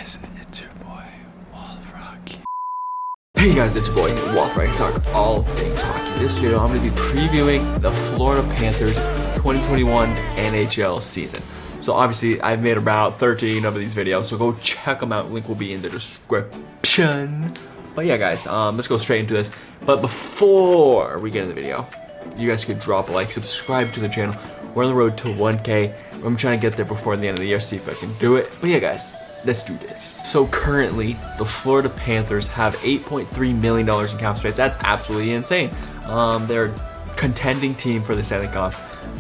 guys, it's your boy, Wolfrock. Hey guys, it's your boy, Wolfrock. Talk all things hockey. This video, I'm going to be previewing the Florida Panthers 2021 NHL season. So obviously, I've made about 13 of these videos, so go check them out. Link will be in the description. But yeah, guys, let's go straight into this. But before we get into the video, you guys could drop a like, subscribe to the channel. We're on the road to 1K. I'm trying to get there before the end of the year, see if I can do it. But yeah, guys, let's do this. So currently, the Florida Panthers have $8.3 million in cap space. That's absolutely insane. They're a contending team for the Stanley Cup.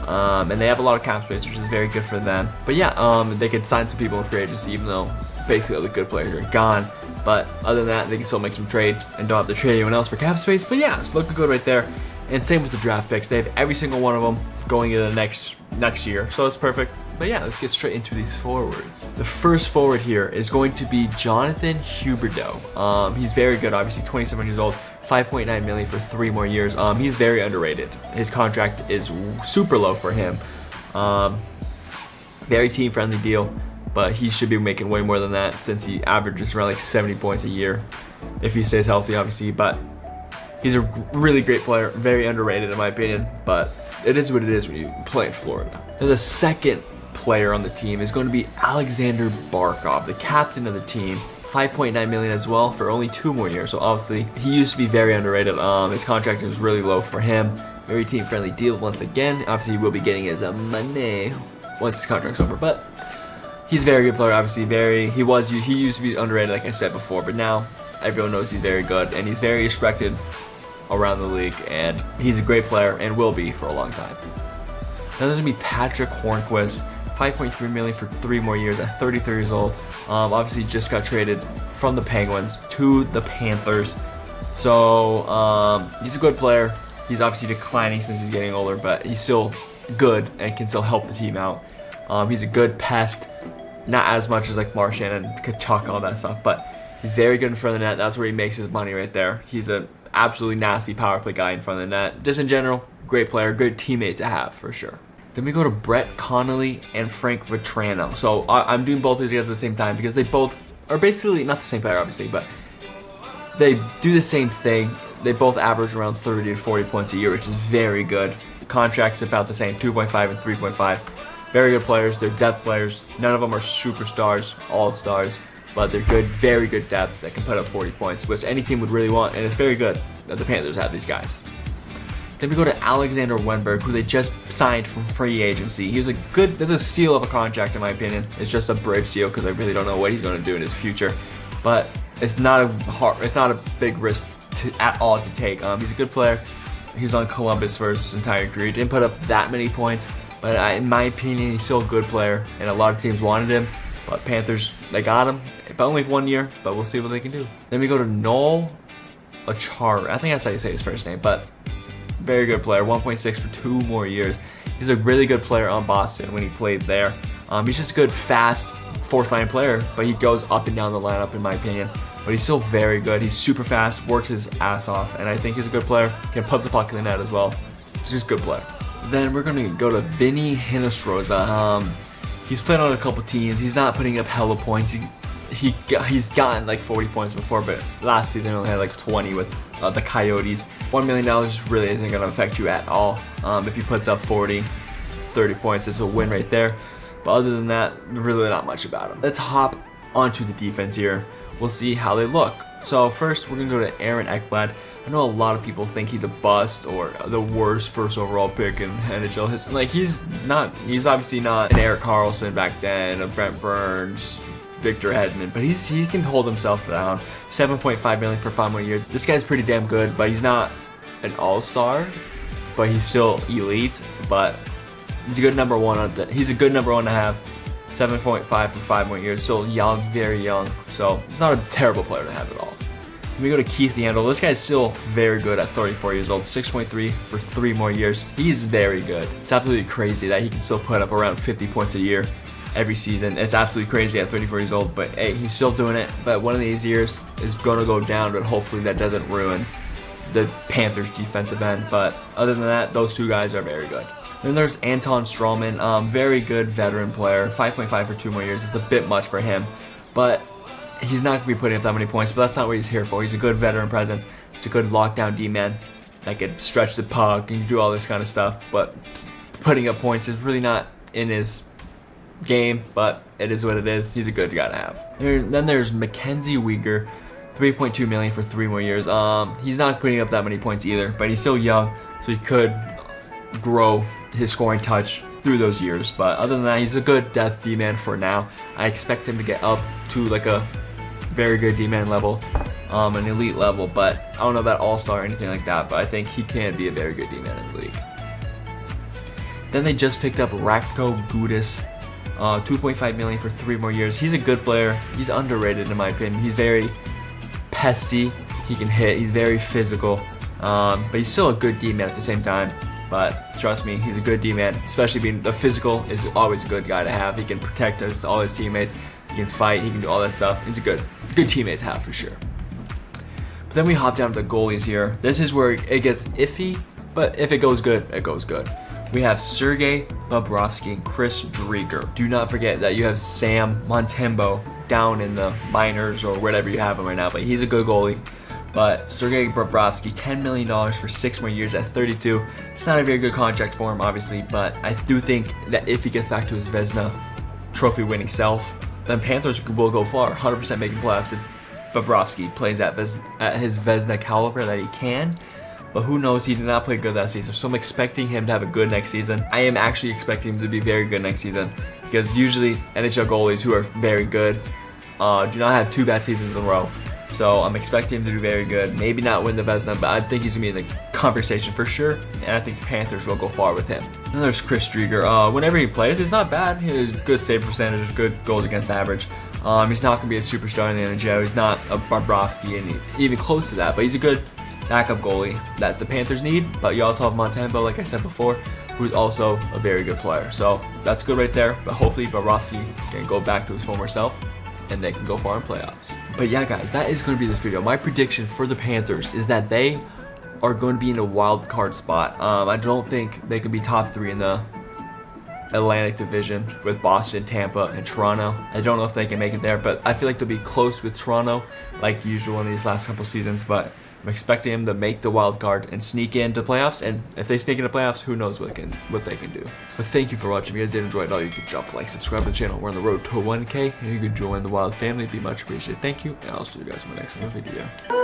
And they have a lot of cap space, which is very good for them. But yeah, they could sign some people in free agency, even though basically all the good players are gone. But other than that, they can still make some trades and don't have to trade anyone else for cap space. But yeah, it's looking good right there. And same with the draft picks. They have every single one of them going into the next year, so it's perfect. But yeah, let's get straight into these forwards. The first forward here is going to be Jonathan Huberdeau. He's very good, obviously 27 years old, $5.9 million for 3 more years. He's very underrated. His contract is super low for him. Very team-friendly deal, but he should be making way more than that since he averages around like 70 points a year if he stays healthy, obviously. But he's a really great player, very underrated in my opinion, but it is what it is when you play in Florida. Now the second player on the team is going to be Alexander Barkov, the captain of the team. $5.9 million as well for only 2 more years. So obviously he used to be very underrated. His contract was really low for him. Very team-friendly deal once again. Obviously he will be getting his money once his contract's over, but he's a very good player. Obviously he used to be underrated, like I said before, but now everyone knows he's very good and he's very respected around the league, and he's a great player and will be for a long time. Now there's gonna be Patrick Hornquist, $5.3 million for 3 more years at 33 years old. Obviously just got traded from the Penguins to the Panthers, so he's a good player. He's obviously declining since he's getting older, but he's still good and can still help the team out. He's a good pest, not as much as like Marchand and Kachuk, all that stuff, but he's very good in front of the net. That's where he makes his money right there. He's a absolutely nasty power play guy in front of the net. Just in general, great player, good teammate to have for sure. Then we go to Brett Connolly and Frank Vatrano. So I'm doing both these guys at the same time because they both are basically not the same player, obviously, but they do the same thing. They both average around 30 to 40 points a year, which is very good. The contract's about the same, 2.5 and 3.5. Very good players. They're depth players. None of them are superstars, all-stars, but they're good, very good depth that can put up 40 points, which any team would really want, and it's very good that the Panthers have these guys. Then we go to Alexander Wenberg, who they just signed from free agency. He's there's a steal of a contract in my opinion. It's just a bridge deal because I really don't know what he's going to do in his future, but it's not a big risk at all to take. He's a good player. He was on Columbus for his entire career. He didn't put up that many points, but in my opinion, he's still a good player, and a lot of teams wanted him. But Panthers, they got him, but only 1 year, but we'll see what they can do. Then we go to Noel Achara. I think that's how you say his first name, but very good player, 1.6 for 2 more years. He's a really good player on Boston when he played there. He's just a good, fast, 4th-line player, but he goes up and down the lineup in my opinion. But he's still very good. He's super fast, works his ass off, and I think he's a good player. Can put the puck in the net as well. He's just a good player. Then we're going to go to Vinny Hinostroza. He's played on a couple teams. He's not putting up hella points. He's gotten like 40 points before, but last season he only had like 20 with the Coyotes. $1 million really isn't going to affect you at all. If he puts up 30 points, it's a win right there. But other than that, really not much about him. Let's hop onto the defense here. We'll see how they look. So first, we're going to go to Aaron Ekblad. I know a lot of people think he's a bust or the worst first overall pick in NHL history. Like he's obviously not an Erik Karlsson back then, a Brent Burns, Victor Hedman, but he can hold himself down. $7.5 million for 5 more years. This guy's pretty damn good, but he's not an all-star, but he's still elite. But he's a good number one. He's a good number one to have. 7.5 for 5 more years. Still young, very young. So he's not a terrible player to have at all. We go to Keith Yandel. This guy's still very good at 34 years old. 6.3 for 3 more years. He's very good. It's absolutely crazy that he can still put up around 50 points a year every season. It's absolutely crazy at 34 years old, but hey, he's still doing it. But one of these years is going to go down, but hopefully that doesn't ruin the Panthers defensive end. But other than that, those 2 guys are very good. Then there's Anton Strawman, very good veteran player, 5.5 for 2 more years. It's a bit much for him, but he's not going to be putting up that many points, but that's not what he's here for. He's a good veteran presence. He's a good lockdown D-man that can stretch the puck and do all this kind of stuff, but putting up points is really not in his game, but it is what it is. He's a good guy to have. Then there's Mackenzie Weegar, $3.2 million for 3 more years. He's not putting up that many points either, but he's still young, so he could grow his scoring touch through those years. But other than that, he's a good depth D-man for now. I expect him to get up to like a very good D-man level, an elite level, but I don't know about all-star or anything like that, but I think he can be a very good D-man in the league. Then they just picked up Ratko Gudas, $2.5 million for 3 more years. He's a good player. He's underrated in my opinion. He's very pesty. He can hit. He's very physical, but he's still a good D-man at the same time. But trust me, he's a good D-man, especially being the physical is always a good guy to have. He can protect all his teammates. He can fight. He can do all that stuff. He's a good teammate to have for sure. But then we hop down to the goalies here. This is where it gets iffy, but if it goes good, it goes good. We have Sergei Bobrovsky and Chris Driedger. Do not forget that you have Sam Montembeault down in the minors or whatever you have him right now, but he's a good goalie. But Sergei Bobrovsky, $10 million for 6 more years at 32. It's not a very good contract for him, obviously, but I do think that if he gets back to his Vezina trophy winning self, then Panthers will go far, 100% making playoffs if Bobrovsky plays at his Vezina caliber that he can. But who knows, he did not play good that season, so I'm expecting him to have a good next season. I am actually expecting him to be very good next season, because usually NHL goalies who are very good do not have 2 bad seasons in a row. So I'm expecting him to do very good. Maybe not win the Vezina, but I think he's going to be in the conversation for sure, and I think the Panthers will go far with him. And there's Chris Driedger. Whenever he plays, it's not bad. He has good save percentage, good goals against average. He's not going to be a superstar in the NHL. He's not a Bobrovsky, and even close to that, but he's a good backup goalie that the Panthers need. But you also have Montembeault, like I said before, who's also a very good player. So that's good right there. But hopefully Bobrovsky can go back to his former self and they can go far in playoffs. But yeah, guys, that is going to be this video. My prediction for the Panthers is that they are going to be in a wild card spot. I don't think they can be top 3 in the Atlantic Division with Boston, Tampa, and Toronto. I don't know if they can make it there, but I feel like they'll be close with Toronto like usual in these last couple seasons. But I'm expecting them to make the wild card and sneak into playoffs, and if they sneak into playoffs, who knows what they can do. But thank you for watching. If you guys did enjoy it all, you can drop a like, subscribe to the channel. We're on the road to 1K, and you can join the Wild family. It'd be much appreciated. Thank you, and I'll see you guys in my next video.